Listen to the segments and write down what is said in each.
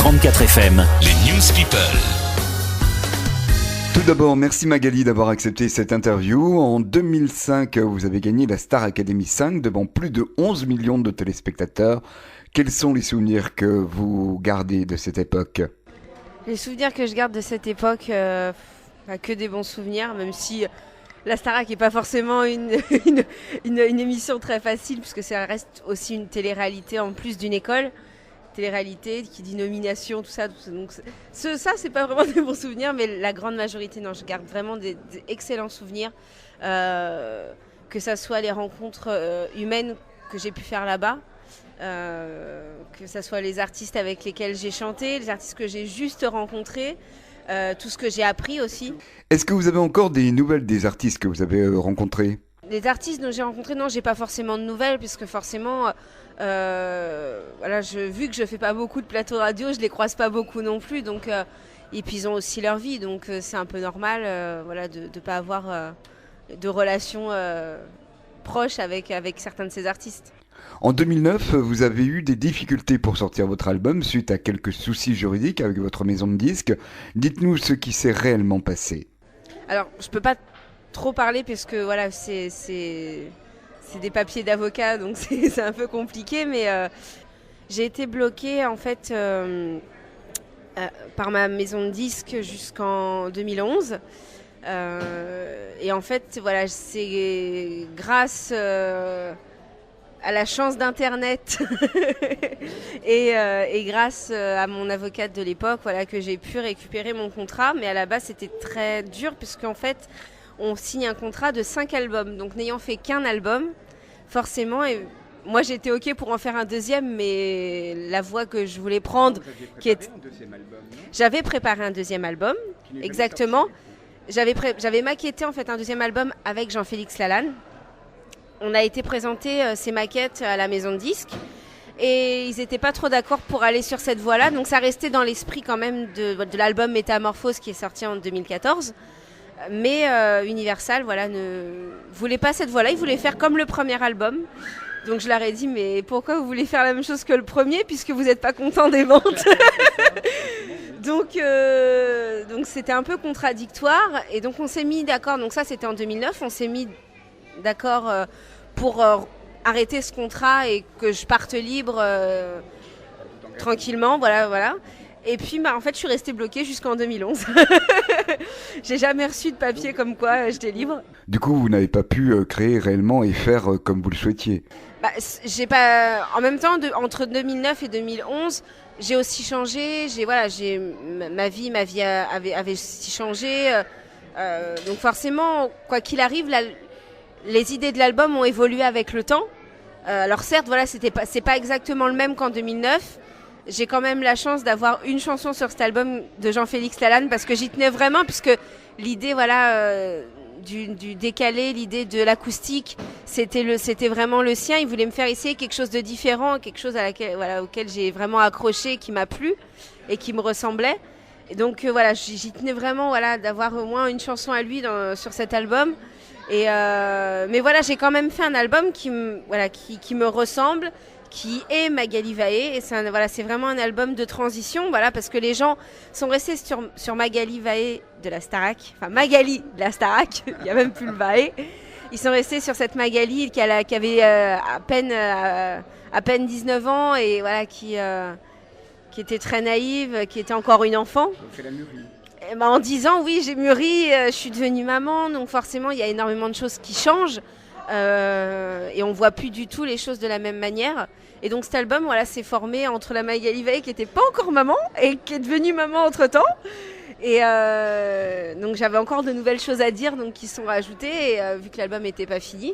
34 FM. Les News People. Tout d'abord, merci Magali d'avoir accepté cette interview. En 2005, vous avez gagné la Star Academy 5 devant plus de 11 millions de téléspectateurs. Quels sont les souvenirs que vous gardez de cette époque ? Les souvenirs que je garde de cette époque, que des bons souvenirs, même si la Starac n'est pas forcément une émission très facile, puisque ça reste aussi une télé-réalité en plus d'une école. Télé-réalité qui dit nomination, tout ça. Donc ça, c'est pas vraiment des bons souvenirs, mais la grande majorité, non, je garde vraiment des excellents souvenirs. Que ça soit les rencontres humaines que j'ai pu faire là-bas, que ça soit les artistes avec lesquels j'ai chanté, les artistes que j'ai juste rencontrés, tout ce que j'ai appris aussi. Est-ce que vous avez encore des nouvelles des artistes que vous avez rencontrés ? Les artistes dont j'ai rencontrés, non, j'ai pas forcément de nouvelles, puisque forcément, vu que je fais pas beaucoup de plateaux radio, je les croise pas beaucoup non plus, donc et puis ils ont aussi leur vie, donc c'est un peu normal, de pas avoir de relations proches avec certains de ces artistes. En 2009, vous avez eu des difficultés pour sortir votre album suite à quelques soucis juridiques avec votre maison de disques. Dites-nous ce qui s'est réellement passé. Alors, je peux pas trop parler parce que voilà, c'est des papiers d'avocat, donc c'est un peu compliqué, mais j'ai été bloquée en fait par ma maison de disques jusqu'en 2011. Et en fait, voilà, c'est grâce à la chance d'Internet et grâce à mon avocate de l'époque, voilà, que j'ai pu récupérer mon contrat. Mais à la base, c'était très dur puisqu'en fait, on signe un contrat de 5 albums. Donc, n'ayant fait qu'un album, forcément, et moi, j'étais OK pour en faire un deuxième, mais la voie que je voulais prendre... J'avais préparé un deuxième album, exactement. J'avais maquetté en fait un deuxième album avec Jean-Félix Lalanne. On a été présenter ces maquettes à la maison de disques et ils n'étaient pas trop d'accord pour aller sur cette voie-là. Donc ça restait dans l'esprit quand même de l'album Métamorphose qui est sorti en 2014. Mais Universal ne voulait pas cette voie-là. Ils voulaient faire comme le premier album. Donc je leur ai dit, mais pourquoi vous voulez faire la même chose que le premier puisque vous n'êtes pas content des ventes? Donc c'était un peu contradictoire. Et donc on s'est mis d'accord. Donc ça c'était en 2009. On s'est mis d'accord pour arrêter ce contrat et que je parte libre tranquillement, voilà. Et puis en fait je suis restée bloquée jusqu'en 2011. J'ai jamais reçu de papier comme quoi j'étais libre. Du coup vous n'avez pas pu créer réellement et faire comme vous le souhaitiez. J'ai pas. En même temps, entre 2009 et 2011, j'ai aussi changé. Ma vie avait aussi changé. Donc forcément, quoi qu'il arrive, les idées de l'album ont évolué avec le temps. Alors certes, c'est pas exactement le même qu'en 2009. J'ai quand même la chance d'avoir une chanson sur cet album de Jean-Félix Lalanne parce que j'y tenais vraiment, puisque l'idée du décalé, l'idée de l'acoustique, c'était vraiment le sien. Il voulait me faire essayer quelque chose de différent, quelque chose auquel j'ai vraiment accroché, qui m'a plu et qui me ressemblait. Et donc j'y tenais vraiment d'avoir au moins une chanson à lui sur cet album. Mais j'ai quand même fait un album qui me ressemble, qui est Magali Vaé, et c'est vraiment un album de transition, parce que les gens sont restés sur Magali Vaé de la Starac, enfin Magali de la Starac, il n'y a même plus le Vaé. Ils sont restés sur cette Magali qui avait à peine 19 ans et qui était très naïve, qui était encore une enfant. En 10 ans, oui, j'ai mûri, je suis devenue maman, donc forcément, il y a énormément de choses qui changent et on ne voit plus du tout les choses de la même manière. Et donc cet album, s'est formé entre la Magali Vaé qui n'était pas encore maman et qui est devenue maman entre-temps. Et donc j'avais encore de nouvelles choses à dire qui sont rajoutées vu que l'album n'était pas fini.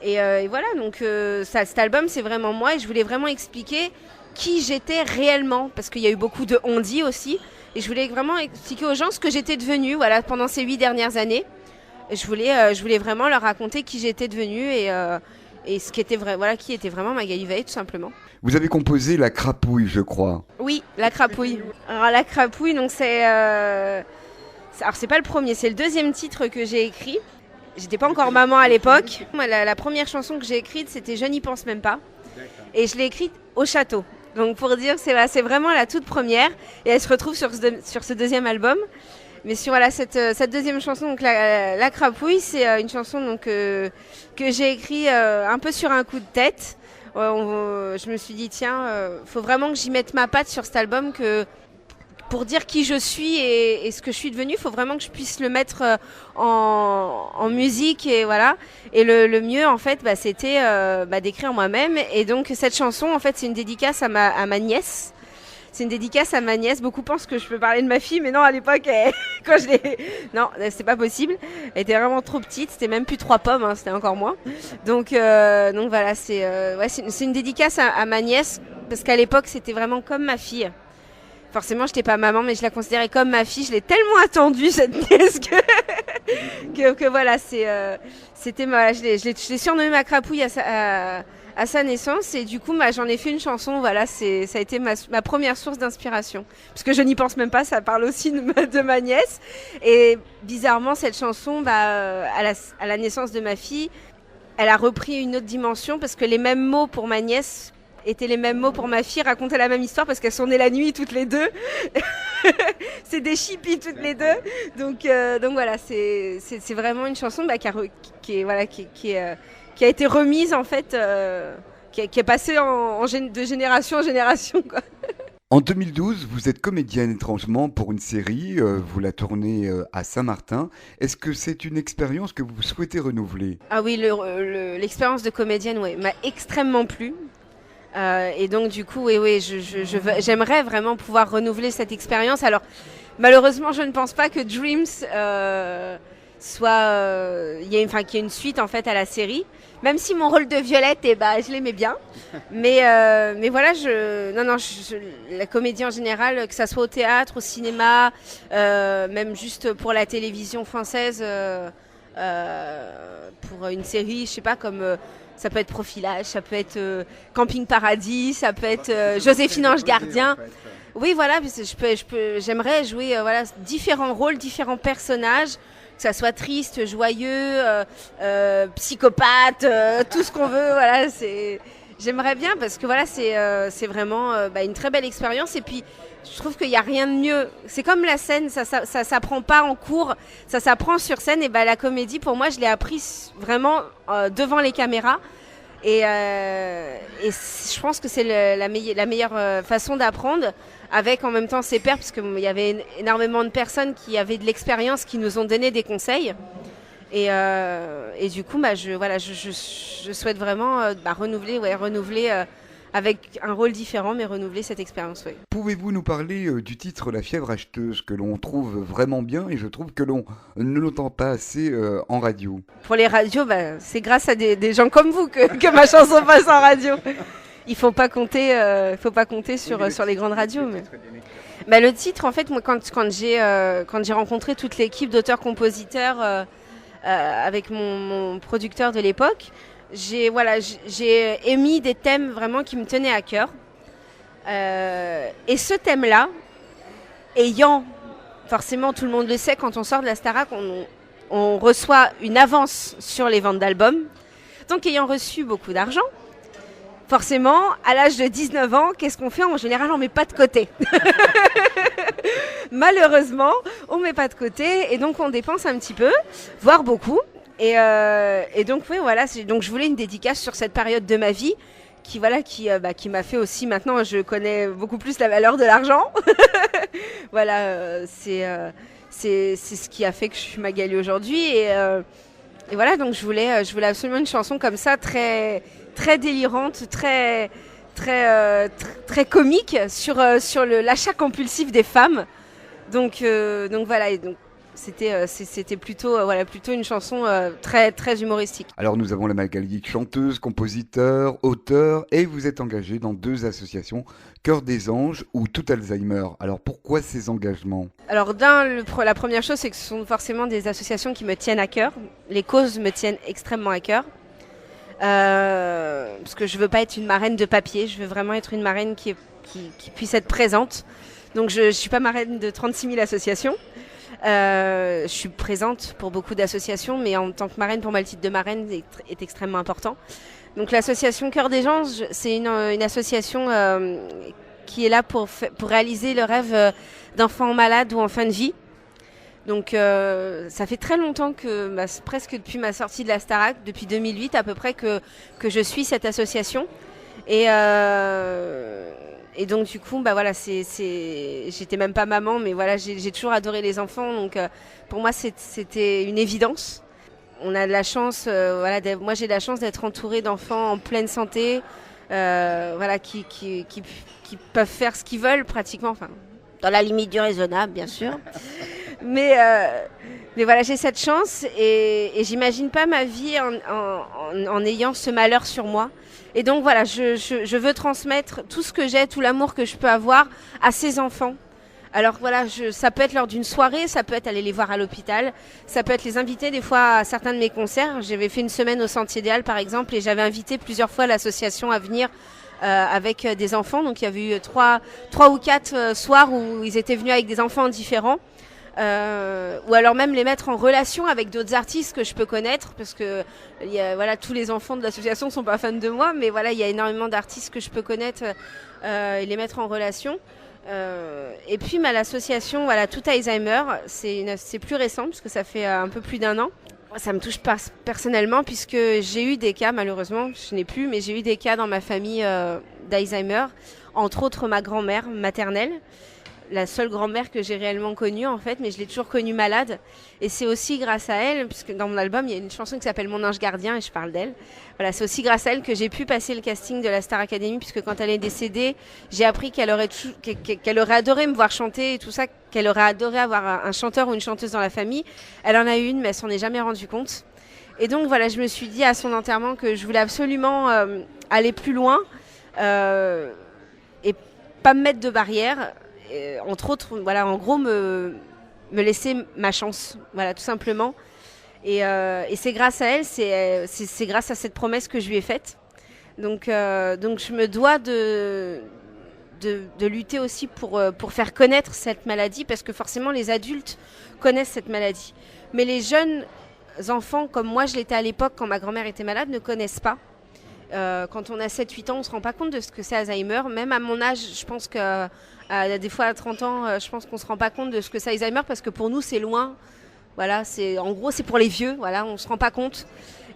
Et voilà, donc cet album, c'est vraiment moi et je voulais vraiment expliquer qui j'étais réellement, parce qu'il y a eu beaucoup de on-dit aussi. Et je voulais vraiment expliquer aux gens ce que j'étais devenue pendant ces 8 dernières années. Et je voulais vraiment leur raconter qui j'étais devenue et ce qui était qui était vraiment Magali Vaé, tout simplement. Vous avez composé La Crapouille, je crois. Oui, La Crapouille. Alors La Crapouille, donc alors c'est pas le premier, c'est le deuxième titre que j'ai écrit. J'étais pas encore maman à l'époque. La première chanson que j'ai écrite, c'était Je n'y pense même pas. Et je l'ai écrite au château. Donc pour dire, c'est vraiment la toute première. Et elle se retrouve sur ce deuxième album. Mais sur cette deuxième chanson, donc la Crapouille, c'est une chanson donc, que j'ai écrite un peu sur un coup de tête. Je me suis dit, tiens, faut vraiment que j'y mette ma patte sur cet album, pour dire qui je suis et ce que je suis devenue, il faut vraiment que je puisse le mettre en musique. Et voilà. Et le mieux, en fait, c'était d'écrire moi-même. Et donc, cette chanson, en fait, c'est une dédicace à ma nièce. C'est une dédicace à ma nièce. Beaucoup pensent que je peux parler de ma fille, mais non, à l'époque, quand je l'ai... Non, c'était pas possible. Elle était vraiment trop petite. C'était même plus 3 pommes, hein, c'était encore moins. Donc voilà, c'est une dédicace à ma nièce, parce qu'à l'époque, c'était vraiment comme ma fille. Forcément, je n'étais pas maman, mais je la considérais comme ma fille. Je l'ai tellement attendue, cette nièce, que voilà, c'était je l'ai surnommée ma Crapouille à sa naissance. Et du coup, j'en ai fait une chanson. Voilà, ça a été ma première source d'inspiration. Parce que je n'y pense même pas, ça parle aussi de ma nièce. Et bizarrement, cette chanson, à la naissance de ma fille, elle a repris une autre dimension, parce que les mêmes mots pour ma nièce étaient les mêmes mots pour ma fille, racontaient la même histoire, parce qu'elles sont nées la nuit toutes les deux. C'est des chippies toutes les deux. Donc voilà, c'est vraiment une chanson qui a été remise, en fait, qui est passée de génération en génération, quoi. En 2012, vous êtes comédienne étrangement pour une série, vous la tournez à Saint-Martin. Est-ce que c'est une expérience que vous souhaitez renouveler ? Ah oui, l'expérience de comédienne, ouais, m'a extrêmement plu. Et donc du coup, oui, j'aimerais vraiment pouvoir renouveler cette expérience. Alors malheureusement, je ne pense pas que Dreams qu'il y ait une suite, en fait, à la série. Même si mon rôle de Violette, je l'aimais bien. Mais voilà, la comédie en général, que ça soit au théâtre, au cinéma, même juste pour la télévision française, pour une série, je sais pas, comme ça peut être Profilage, ça peut être Camping Paradis, ça peut être Joséphine Ange Gardien. Oui, voilà, j'aimerais jouer différents rôles, différents personnages, que ça soit triste, joyeux, psychopathe, tout ce qu'on veut. Voilà, j'aimerais bien, parce que voilà, c'est vraiment une très belle expérience. Et puis je trouve qu'il n'y a rien de mieux. C'est comme la scène, ça s'apprend pas en cours, ça s'apprend sur scène. Et la comédie, pour moi, je l'ai appris vraiment devant les caméras. Et je pense que c'est la meilleure façon d'apprendre, avec en même temps ses pairs, parce qu'il y avait énormément de personnes qui avaient de l'expérience, qui nous ont donné des conseils. Et du coup, je souhaite vraiment renouveler avec un rôle différent, mais renouveler cette expérience. Oui. Pouvez-vous nous parler du titre La fièvre acheteuse, que l'on trouve vraiment bien, et je trouve que l'on ne l'entend pas assez en radio? Pour les radios, c'est grâce à des gens comme vous que ma chanson passe en radio. Il faut pas compter sur les grandes radios. Mais le titre, en fait, moi, quand j'ai rencontré toute l'équipe d'auteurs-compositeurs avec mon producteur de l'époque, j'ai émis des thèmes vraiment qui me tenaient à cœur. Et ce thème-là, forcément, tout le monde le sait, quand on sort de la Starac, on reçoit une avance sur les ventes d'albums. Donc, ayant reçu beaucoup d'argent, forcément, à l'âge de 19 ans, qu'est-ce qu'on fait ? En général, on ne met pas de côté. Malheureusement, on ne met pas de côté, et donc on dépense un petit peu, voire beaucoup. Et donc, oui, voilà, donc je voulais une dédicace sur cette période de ma vie qui m'a fait aussi, maintenant je connais beaucoup plus la valeur de l'argent. Voilà, c'est ce qui a fait que je suis Magali aujourd'hui. Et voilà, donc je voulais absolument une chanson comme ça, très, très délirante, très, très, très comique sur l'achat compulsif des femmes. Donc voilà, et donc c'était plutôt une chanson très, très humoristique. Alors nous avons la Magali, chanteuse, compositeur, auteur, et vous êtes engagée dans 2 associations, Cœur des Anges ou Tout Alzheimer. Alors pourquoi ces engagements ? Alors la première chose, c'est que ce sont forcément des associations qui me tiennent à cœur. Les causes me tiennent extrêmement à cœur. Parce que je veux pas être une marraine de papier, je veux vraiment être une marraine qui puisse être présente. Donc je suis pas marraine de 36 000 associations. Je suis présente pour beaucoup d'associations, mais en tant que marraine, pour moi, le titre de marraine est extrêmement important. Donc l'association Cœur des gens, c'est une association qui est là pour réaliser le rêve d'enfants malades ou en fin de vie. Donc ça fait très longtemps que, presque depuis ma sortie de la Starac, depuis 2008 à peu près, que je suis cette association. Et donc du coup, j'étais même pas maman, mais voilà, j'ai toujours adoré les enfants. Donc pour moi, c'était une évidence. On a de la chance, moi j'ai de la chance d'être entourée d'enfants en pleine santé, qui peuvent faire ce qu'ils veulent pratiquement, enfin, dans la limite du raisonnable, bien sûr. Mais voilà, j'ai cette chance et j'imagine pas ma vie en ayant ce malheur sur moi. Et donc voilà, je veux transmettre tout ce que j'ai, tout l'amour que je peux avoir à ces enfants. Alors voilà, ça peut être lors d'une soirée, ça peut être aller les voir à l'hôpital, ça peut être les inviter des fois à certains de mes concerts. J'avais fait une semaine au Sentier des par exemple et j'avais invité plusieurs fois l'association à venir avec des enfants. Donc il y avait eu trois ou quatre soirs où ils étaient venus avec des enfants différents. Ou alors même les mettre en relation avec d'autres artistes que je peux connaître parce que tous les enfants de l'association ne sont pas fans de moi, mais voilà, il y a énormément d'artistes que je peux connaître et les mettre en relation. Et puis l'association Tout Alzheimer, c'est plus récent parce que ça fait un peu plus d'1 an. Ça me touche pas personnellement puisque j'ai eu des cas, malheureusement, je n'ai plus, mais j'ai eu des cas dans ma famille d'Alzheimer, entre autres ma grand-mère maternelle, la seule grand-mère que j'ai réellement connue en fait, mais je l'ai toujours connue malade. Et c'est aussi grâce à elle, puisque dans mon album, il y a une chanson qui s'appelle Mon ange gardien et je parle d'elle. Voilà, c'est aussi grâce à elle que j'ai pu passer le casting de la Star Academy, puisque quand elle est décédée, j'ai appris qu'elle aurait adoré me voir chanter et tout ça, qu'elle aurait adoré avoir un chanteur ou une chanteuse dans la famille. Elle en a eu une, mais elle s'en est jamais rendue compte. Et donc voilà, je me suis dit à son enterrement que je voulais absolument aller plus loin et pas me mettre de barrières. Entre autres, voilà, en gros, me laisser ma chance, voilà, tout simplement. Et c'est grâce à elle, c'est grâce à cette promesse que je lui ai faite. Donc je me dois de lutter aussi pour faire connaître cette maladie, parce que forcément, les adultes connaissent cette maladie. Mais les jeunes enfants, comme moi je l'étais à l'époque quand ma grand-mère était malade, ne connaissent pas. Quand on a 7-8 ans, on ne se rend pas compte de ce que c'est Alzheimer. Même à mon âge, je pense que des fois à 30 ans, je pense qu'on ne se rend pas compte de ce que c'est Alzheimer parce que pour nous, c'est loin. Voilà, en gros, c'est pour les vieux. Voilà, on ne se rend pas compte.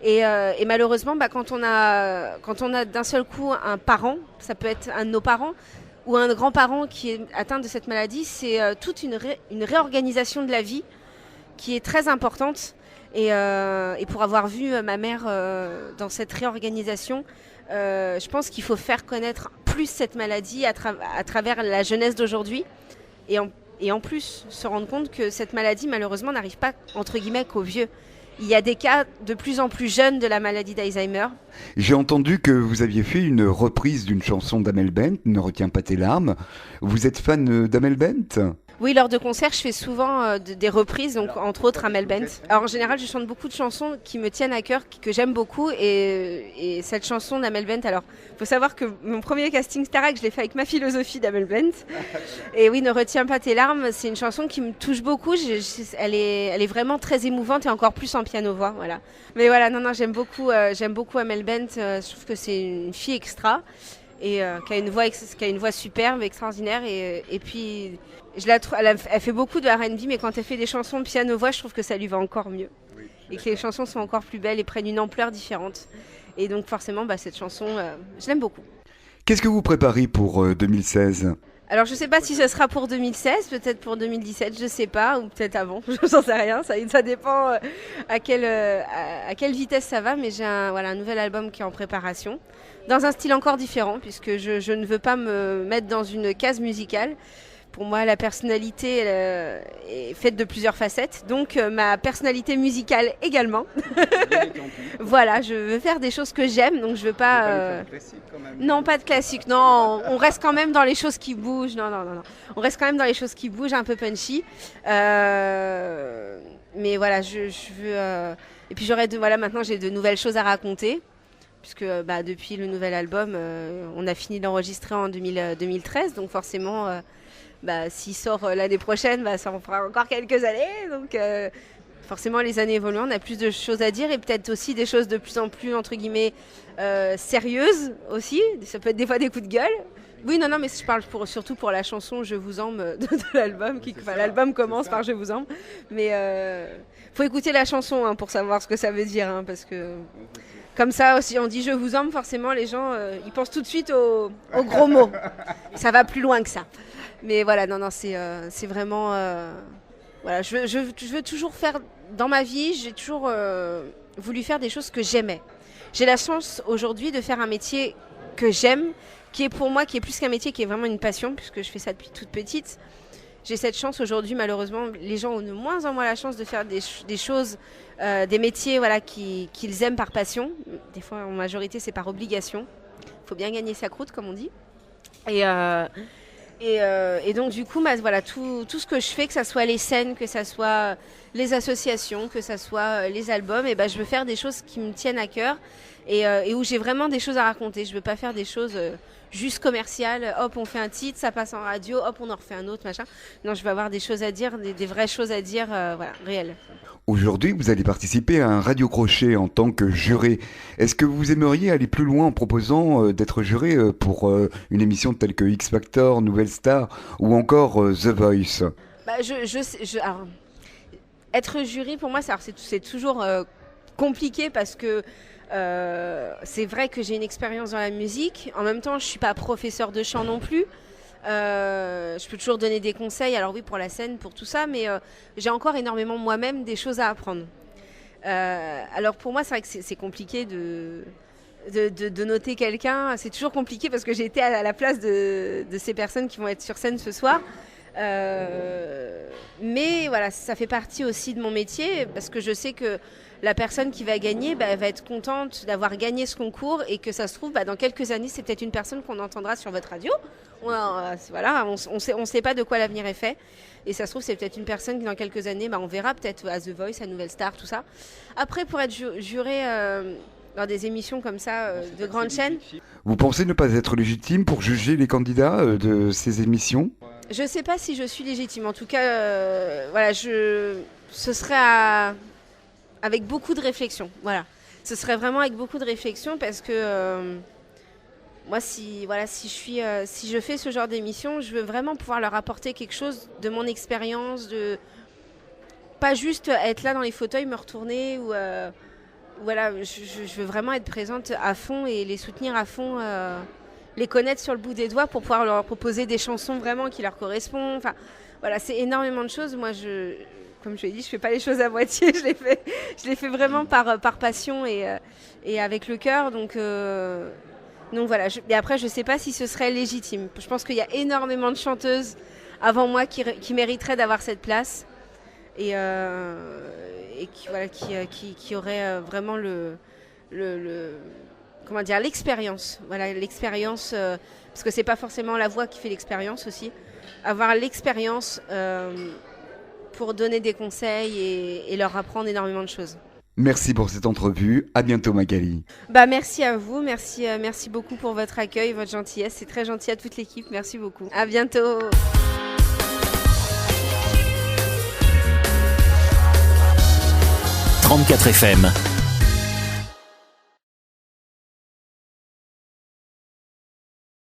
Et malheureusement, quand on a d'un seul coup un parent, ça peut être un de nos parents, ou un grand-parent qui est atteint de cette maladie, c'est toute une réorganisation de la vie qui est très importante. Et pour avoir vu ma mère dans cette réorganisation, je pense qu'il faut faire connaître plus cette maladie à travers la jeunesse d'aujourd'hui et en plus se rendre compte que cette maladie malheureusement n'arrive pas entre guillemets qu'aux vieux. Il y a des cas de plus en plus jeunes de la maladie d'Alzheimer. J'ai entendu que vous aviez fait une reprise d'une chanson d'Amel Bent, Ne retiens pas tes larmes. Vous êtes fan d'Amel Bent ? Oui, lors de concerts, je fais souvent des reprises, donc entre autres Amel Bent. Alors en général, je chante beaucoup de chansons qui me tiennent à cœur, que j'aime beaucoup, et cette chanson d'Amel Bent, alors il faut savoir que mon premier casting Starac, je l'ai fait avec ma philosophie d'Amel Bent. Et oui, Ne retiens pas tes larmes, c'est une chanson qui me touche beaucoup, elle est vraiment très émouvante et encore plus en piano-voix, voilà. Mais voilà, non, j'aime beaucoup Amel Bent, je trouve que c'est une fille extra. Et qui a une voix superbe, extraordinaire, et puis elle fait beaucoup de R&B, mais quand elle fait des chansons de piano-voix, je trouve que ça lui va encore mieux, et que les chansons sont encore plus belles et prennent une ampleur différente. Et donc forcément, cette chanson, je l'aime beaucoup. Qu'est-ce que vous préparez pour 2016 ? Alors je sais pas si ce sera pour 2016, peut-être pour 2017, je sais pas, ou peut-être avant, je n'en sais rien, ça dépend à quelle vitesse ça va, mais j'ai un nouvel album qui est en préparation, dans un style encore différent, puisque je ne veux pas me mettre dans une case musicale. Pour moi, la personnalité est faite de plusieurs facettes, donc ma personnalité musicale également. Voilà, je veux faire des choses que j'aime, donc je veux pas... Non, pas de classique, non, on reste quand même dans les choses qui bougent, non. On reste quand même dans les choses qui bougent, un peu punchy. Mais voilà, je veux... Et puis maintenant j'ai de nouvelles choses à raconter, puisque depuis le nouvel album, on a fini d'enregistrer en 2013, donc forcément... s'il sort l'année prochaine, ça en fera encore quelques années. Donc forcément les années évoluant, on a plus de choses à dire et peut-être aussi des choses de plus en plus entre guillemets sérieuses aussi. Ça peut être des fois des coups de gueule. Oui, non, mais je parle surtout pour la chanson Je vous aime de l'album. L'album commence par Je vous aime. Mais faut écouter la chanson pour savoir ce que ça veut dire. Parce que comme ça, si on dit Je vous aime, forcément, les gens ils pensent tout de suite aux gros mots. Ça va plus loin que ça. Mais voilà, non, c'est vraiment... voilà, je veux toujours faire... Dans ma vie, j'ai toujours voulu faire des choses que j'aimais. J'ai la chance aujourd'hui de faire un métier que j'aime, qui est pour moi, qui est plus qu'un métier, qui est vraiment une passion, puisque je fais ça depuis toute petite. J'ai cette chance aujourd'hui, malheureusement, les gens ont de moins en moins la chance de faire des choses, des métiers qu'ils aiment par passion. Des fois, en majorité, c'est par obligation. Il faut bien gagner sa croûte, comme on dit. Et donc, du coup, voilà, tout ce que je fais, que ça soit les scènes, que ça soit les associations, que ça soit les albums, je veux faire des choses qui me tiennent à cœur et où j'ai vraiment des choses à raconter. Je veux pas faire des choses juste commerciales. Hop, on fait un titre, ça passe en radio, hop, on en refait un autre, machin. Non, je veux avoir des choses à dire, des vraies choses à dire, voilà, réelles. Aujourd'hui, vous allez participer à un Radio Crochet en tant que juré. Est-ce que vous aimeriez aller plus loin en proposant d'être juré pour une émission telle que X Factor, Nouvelle Star ou encore The Voice ? Alors, être jury, pour moi, c'est toujours compliqué parce que c'est vrai que j'ai une expérience dans la musique. En même temps, je ne suis pas professeur de chant non plus. Je peux toujours donner des conseils, alors oui, pour la scène, pour tout ça, mais j'ai encore énormément moi-même des choses à apprendre. Alors pour moi, c'est vrai que c'est compliqué de noter quelqu'un. C'est toujours compliqué parce que j'ai été à la place de ces personnes qui vont être sur scène ce soir. Mais voilà, ça fait partie aussi de mon métier parce que je sais que la personne qui va gagner va être contente d'avoir gagné ce concours et que ça se trouve dans quelques années c'est peut-être une personne qu'on entendra sur votre radio. Voilà, on sait pas de quoi l'avenir est fait et ça se trouve c'est peut-être une personne qui dans quelques années on verra peut-être à The Voice, à Nouvelle Star, tout ça. Après pour être juré dans des émissions comme ça de grandes chaînes. Vous pensez ne pas être légitime pour juger les candidats de ces émissions ? Je sais pas si je suis légitime. En tout cas, voilà, ce serait avec beaucoup de réflexion. Voilà, ce serait vraiment avec beaucoup de réflexion parce que moi, si je fais ce genre d'émission, je veux vraiment pouvoir leur apporter quelque chose de mon expérience, de pas juste être là dans les fauteuils, me retourner ou voilà, je veux vraiment être présente à fond et les soutenir à fond. Les connaître sur le bout des doigts pour pouvoir leur proposer des chansons vraiment qui leur correspondent. Enfin, voilà, c'est énormément de choses. Moi, comme je l'ai dit, je fais pas les choses à moitié. Je les fais vraiment par passion et avec le cœur. Donc voilà. Et après, je sais pas si ce serait légitime. Je pense qu'il y a énormément de chanteuses avant moi qui mériteraient d'avoir cette place et qui auraient vraiment comment dire, l'expérience. Voilà, l'expérience, parce que c'est pas forcément la voix qui fait l'expérience aussi. Avoir l'expérience pour donner des conseils et leur apprendre énormément de choses. Merci pour cette entrevue. À bientôt, Magali. Merci à vous. Merci beaucoup pour votre accueil, votre gentillesse. C'est très gentil à toute l'équipe. Merci beaucoup. À bientôt. 34 FM.